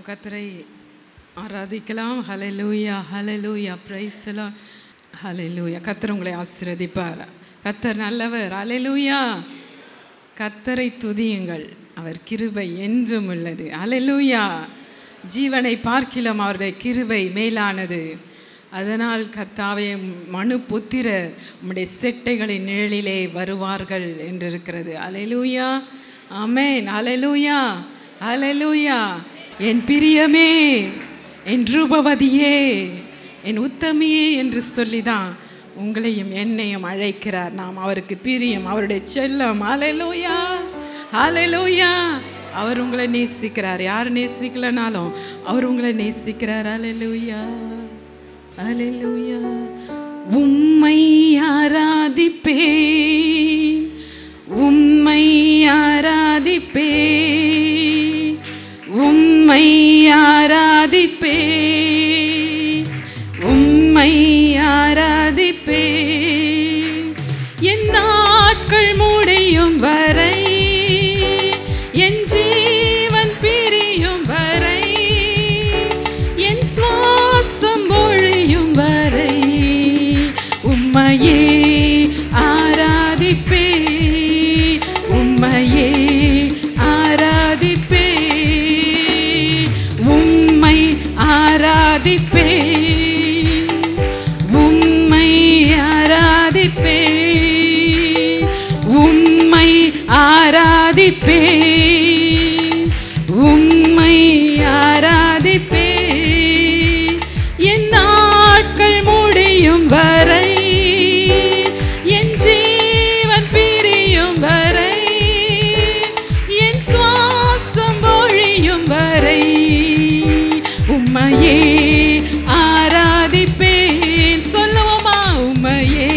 கர்த்தரை ஆராதிக்கலாம். ஹல்லேலூயா, ஹல்லேலூயா, praise the Lord, ஹல்லேலூயா. கர்த்தர் உங்களை ஆசீர்வதிப்பார். கர்த்தர் நல்லவர். ஹல்லேலூயா. கர்த்தரை துதியுங்கள், அவர் கிருபை என்றும் உள்ளது. ஹல்லேலூயா. ஜீவனை பார்க்கிலும் அவருடைய கிருபை மேலானது. அதனால் கர்த்தாவே, மனு புத்திரர் உம்முடைய செட்டைகளின் நிழலிலே வருவார்கள் என்றிருக்கிறது. ஹல்லேலூயா, ஆமென். ஹல்லேலூயா, ஹல்லேலூயா. என் பிரியமே, என் ரூபவதியே, என் உத்தமியே என்று சொல்லிதான் உங்களையும் என்னையும் அழைக்கிறார். நாம் அவருக்கு பிரியம், அவருடைய செல்லம். ஹல்லேலூயா, ஹல்லேலூயா. அவர் உங்களை நேசிக்கிறார். யார் நேசிக்கலனாலும் அவர் உங்களை நேசிக்கிறார். ஹல்லேலூயா, ஹல்லேலூயா. உம்மை ஆராதிப்பேன், உம்மை ஆராதிப்பேன், உம்மை ஆராதிப்பேன், உம்மை ஆராதிப்பேன். என் நாட்கள் முடியும் வரை, என் ஜீவன் பிரியும் வரை, என் சுவாசம் ஒழியும் வரை உம்மையே ஆராதிப்பேன், உம்மையே ஆராதிப்பேன், உம்மை ஆராதிப்பேன், உம்மை ஆராதிப்பேன், உம்மை ஆராதிப்பேன், உம்மை ஆராதிப்பேன். என் நாட்கள் முடியும் வரை, என் ஜீவன் பிரியும் வரை, என் சுவாசம் ஒழியும் வரை உம்மையே ஆராதிப்பேன். சொல்லுவோமா? உம்மையே.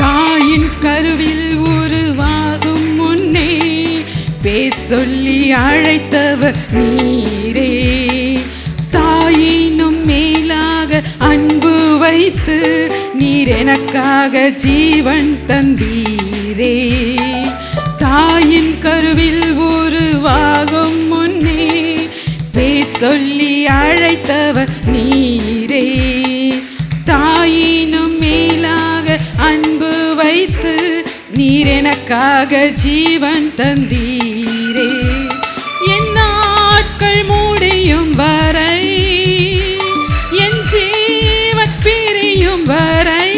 தாயின் கருவில் உருவாகும் முன்னே பேர் சொல்லி அழைத்தவர் நீரே. தாயினும் மேலாக அன்பு வைத்து நீர் எனக்காக ஜீவன் தந்தீரே. தாயின் கருவில் உருவாகும் முன்னே பேர் சொல்லி அழைத்தவர் நீரே. தாயினும் மேலாக அன்பு வைத்து நீர் எனக்காக ஜீவன் தந்தீரே. என் நாட்கள் முடியும் வரை, என் ஜீவன் பிரியும் வரை,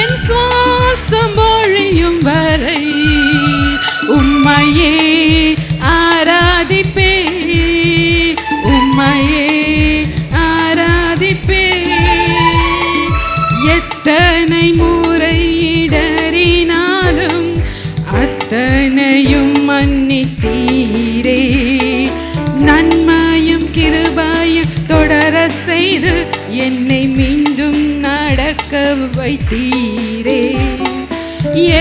என் சுவாசம் ஒழியும் வரை உம்மையே ஆராதிப்பேன், உம்மையே ஆராதிப்பேன். எத்தனை முறை இடறினாலும் அத்தனையும் மன்னித்தீரே. நன்மையும் கிருபையும் தொடர செய்து என்னை மீண்டும் நடக்க வைத்தீரே.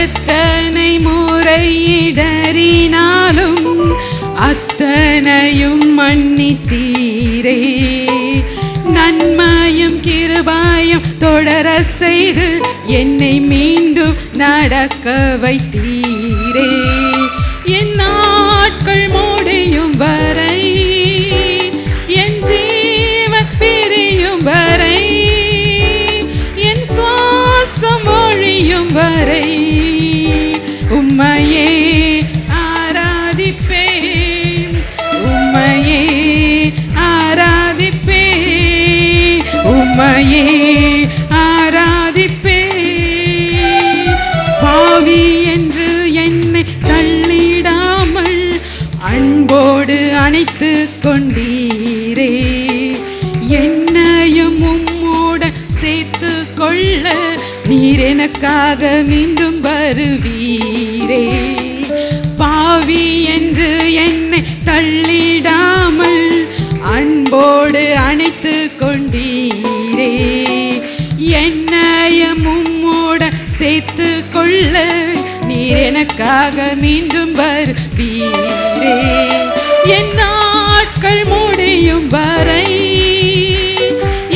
எத்தனை முறை இடறினாலும் அத்தனையும் மன்னித்தீரே. நன்மையும் கிருபையும் தொடர செய்து என்னை மீண்டும் நடக்க வைத்தீரே. என் நாட்கள் முடியும் வரை, என் ஜீவன் பிரியும் வரை, என் சுவாசம் ஒழியும் வரை உம்மையே ஆராதிப்பேன், உம்மையே ஆராதிப்பேன், உம்மையே ஆராதிப்பேன். பாவி என்று என்னை தள்ளிடாமல் அன்போடு அணைத்து கொண்டீரே. என்னையும் உம்மோடு சேர்த்து கொள்ள நீர் எனக்காக மீண்டும் வருவீரே. பாவி என்று என்னை தள்ளிடாமல் அன்போடு அணைத்து கொண்டீரே. என்னையும் உம்மோடு சேர்த்து கொள்ள நீர் எனக்காக மீண்டும் வருவீரே. என் நாட்கள் முடியும் வரை,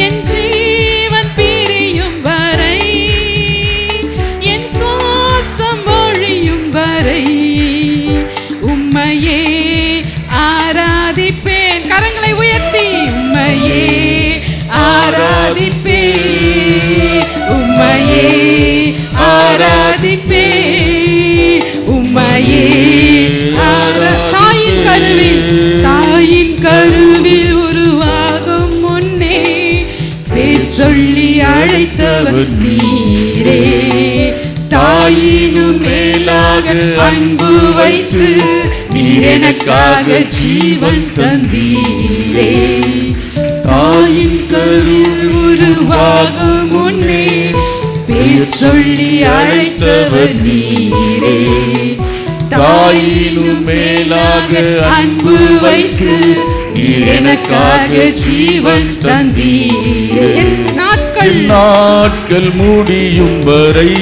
என் ஜீவன் பிரியும் வரை, என் சுவாசம் ஒழியும் வரை அழைத்தவர் நீரே. தாயினும் மேலாக அன்பு வைத்து நீர் எனக்காக ஜீவன் தந்தீரே. தாயின் கருவில் உருவாகும் முன்னே பேர் சொல்லி அழைத்தவர் நீரே. தாயினும் மேலாக அன்பு வைத்து நீர் எனக்காக ஜீவன் தந்தீரே. நாட்கள் முடியும் வரை,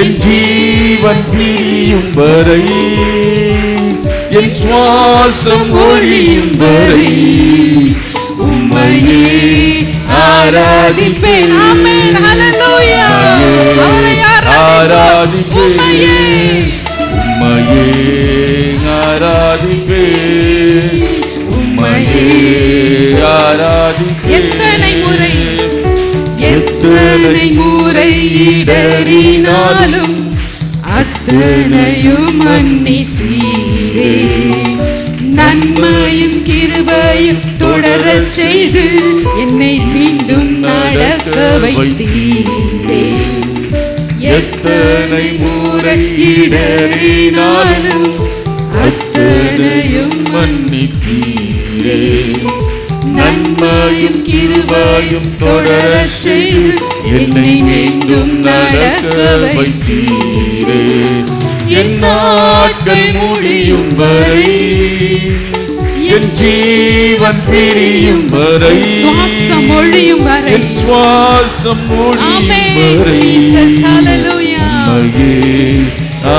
என் ஜீவன் பிரியும் வரை, என் சுவாசம் ஒழியும் வரை உம்மையே ஆராதிப்பேன். ஆமென், ஹல்லேலூயா. ஆராதிப்பேன், உம்மையே ஆராதிப்பேன், உம்மையே ஆராதிப்பேன். எத்தனை முறை இடறினாலும் அத்தனையும் மன்னித்தீரே. நன்மையும் கிருபையும் தொடரச் செய்து என்னை மீண்டும் நடக்க வைத்தீரே. எத்தனை முறை இடறினாலும் அத்தனையும் மன்னித்தீரே. நன்மையும் கிருபையும் தொடரச் செய்து என்னை மீண்டும் நடக்க வைத்தீரே. என் நாட்கள் முடியும் வரை, என் ஜீவன் பிரியும் வரை, சுவாசம் ஒழியும் வரை, என் சுவாசம் ஒழியும் வரை உம்மையே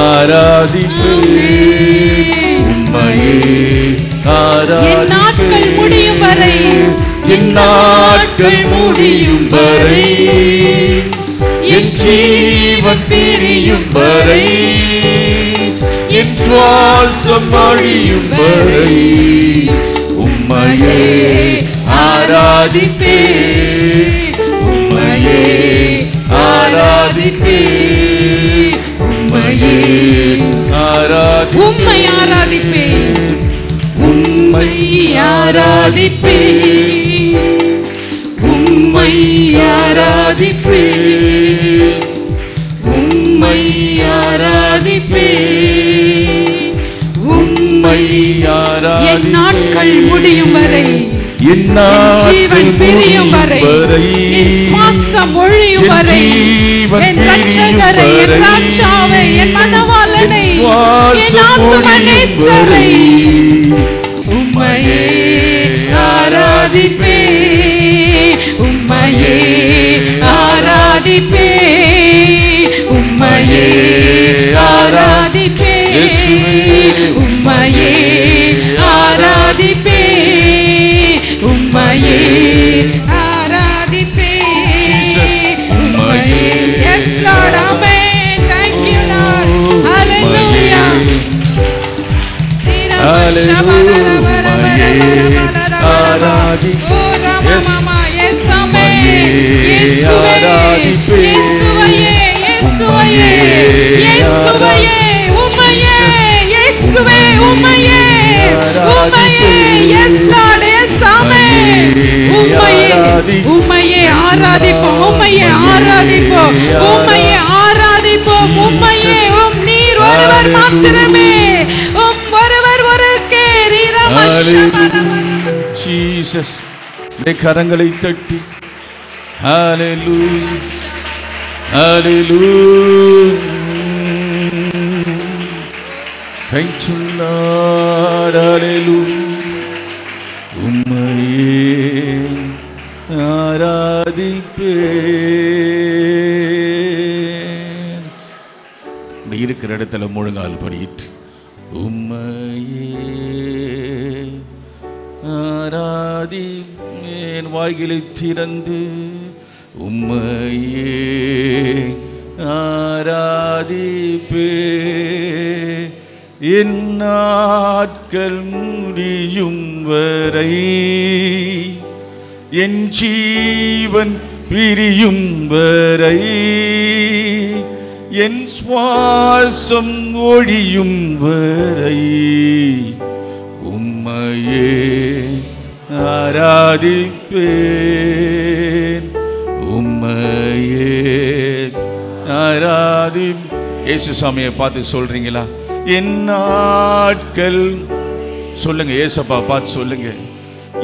ஆராதிப்பேன், உம்மையே ஆராதிப்பேன். நாட்கள் முடியும் வரை, என் நாட்கள் முடியும் வரை, என் ஜீவன் பிரியும் வரை, என் சுவாசம் அழியும் வரை உம்மையே ஆராதிப்பேன், உம்மையே ஆராதிப்பேன், உம்மையே ஆராதிப்பேன், உம்மை ஆராதிப்பேன், உம்மை ஆராதிப்பேன், உம்மை ஆராதிப்பேன், உம்மை ஆராதிப்பேன், உம்மை ஆராதிப்பேன். என் நாட்கள் முடியும் வரை, என் ஜீவன் பிரியும் வரை, என் சுவாசம் ஒழியும் வரை, என் ரட்சகரை, என் ராஜாவை, என் மனவாளனை, என் ஆத்துமநேசரை உம்மையே ஆராதிப்பேன், உம்மையே ஆராதிப்பேன், உம்மையே ஆராதிப்பேன், உம்மையே ஆராதிப்பேன், உம்மையே ஆராதிப்பேன், உம்மையே. Yes Lord, amen. Thank you Lord. Hallelujah. உம்மையே ஆராதிப்போம், உம்மையே ஆராதிப்போம், உம்மையே ஆராதிப்போம், உம்மையே நீர் ஒருவர் மாத்திரமே, ஒருவர் ஒருவருக்கே. ஜீசஸ், கரங்களை தட்டி ஹல்லேலூயா, ஹல்லேலூயா. Thank you Lord, hallelujah. உம்மையே ஆராதிப்பேன். இருக்கிற இடத்துல முழங்கால் படிட்டு உம்மையே ஆராதிப்பேன். வாய்களை திறந்து உம்மையே ஆராதிப்பேன். என் நாட்கள் முடியும் வரை, என் ஜீவன் பிரியும் வரை, என் சுவாசம் ஒழியும் வரை உம்மையே ஆராதிப்பேன், உம்மை உம்மையே ஆராதி. இயேசு சாமியை பார்த்து சொல்றீங்களா? என் நாட்கள் சொல்லுங்க, ஏசப்பா பார்த்து சொல்லுங்க.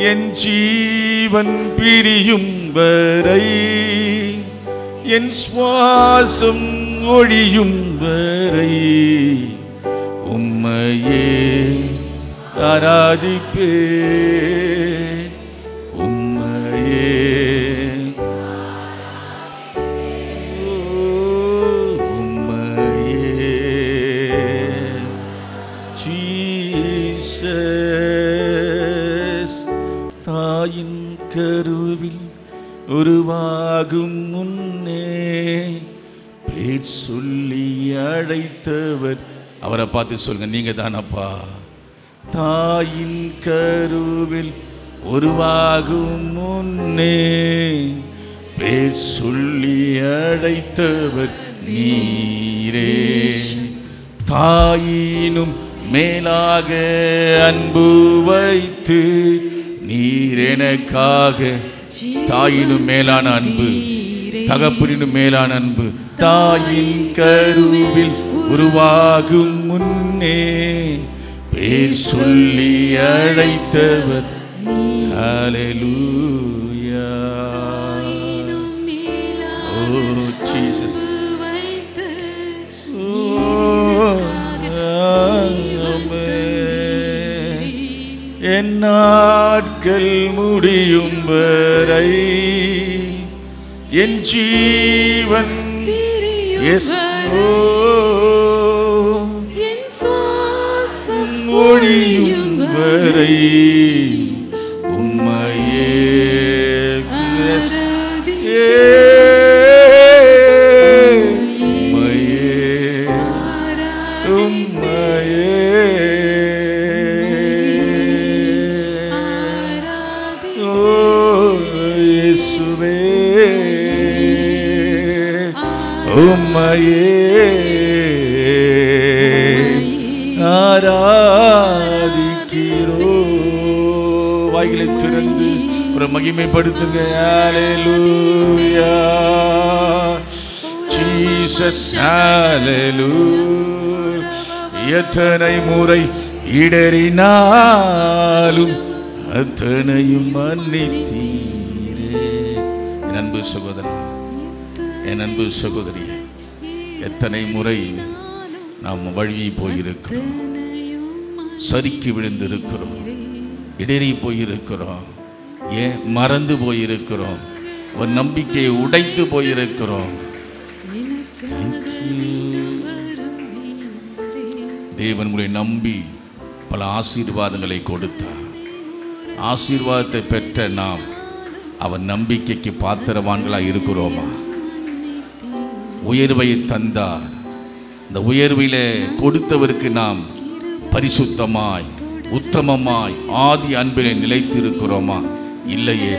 என் ஜீவன் பிரியும் வரை, என் சுவாசம் ஒழியும் வரை உம்மையே ஆராதிப்பேன். உம்மையே உம்மையே ஜீசஸ். தாயின் கருவில் உருவாகும் முன்னே பேர் சொல்லி அழைத்தவர். அவரை பார்த்து சொல்லுங்க, நீங்க தானப்பா. தாயின் கருவில் உருவாகும் முன்னே பேர் சொல்லி அழைத்தவர் நீரே. தாயினும் மேலாக அன்பு வைத்து நீர் எனக்காக, தாயினும் மேலான அன்பு, தகப்பனினும் மேலான அன்பு, தாயின் கருவில் உருவாகும் முன்னே பேர் சொல்லி அழைத்தவர். ஹல்லேலூயா. ஓ ஜீசஸ். என் நாட்கள் முடியும் வரை, என் ஜீவன் ஒழியும் வரை உம்மையே உம்மையே ஆராதிக்கிறோ. வாய்களை திறந்து ஒரு மகிமைப்படுத்துங்க. ஹல்லேலூயா ஜீசஸ் ஹல்லேலூயா. எத்தனை முறை இடறினாலும் அத்தனையும் மன்னித்தீரே. என் அன்பு சகோதரா, என் அன்பு சகோதரி, எத்தனை முறை நாம் வழுவி போயிருக்கிறோம், சறுக்கி விழுந்திருக்கிறோம், இடறி போயிருக்கிறோம், ஏன் மறந்து போயிருக்கிறோம், ஒரு நம்பிக்கையை உடைத்து போயிருக்கிறோம். தேவன் உங்களை நம்பி பல ஆசீர்வாதங்களை கொடுத்தார். ஆசீர்வாதத்தை பெற்ற நாம் அவன் நம்பிக்கைக்கு பாத்திரவான்களாக இருக்கிறோமா? உயர்வை தந்தார். இந்த உயர்விலே கொடுத்தவருக்கு நாம் பரிசுத்தமாய் உத்தமமாய் ஆதி அன்பிலே நிலைத்திருக்கிறோமா? இல்லையே.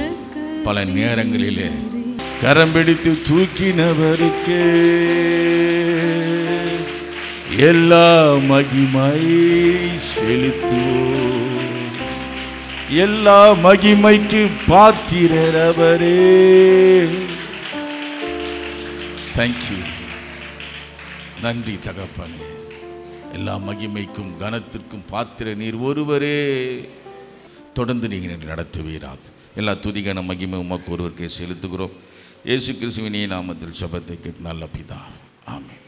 பல நேரங்களிலே கரம் பிடித்து தூக்கினவருக்கு எல்லா மகிமை செலுத்துவோம். எல்லா மகிமைக்கு பாத்திரர் அவரே. தேங்க்யூ. நன்றி தகப்பனே. எல்லா மகிமைக்கும் கனத்திற்கும் பாத்திர நீர் ஒருவரே. தொடர்ந்து நீங்கள் நடத்துவீராக. எல்லா துதிகான மகிமை உமக்கு ஒருவருக்கே செலுத்துகிறோம். இயேசு கிறிஸ்துவின் நாமத்தில் ஜெபத்தை கேட்டு நல்ல பிதாவே. ஆமென்.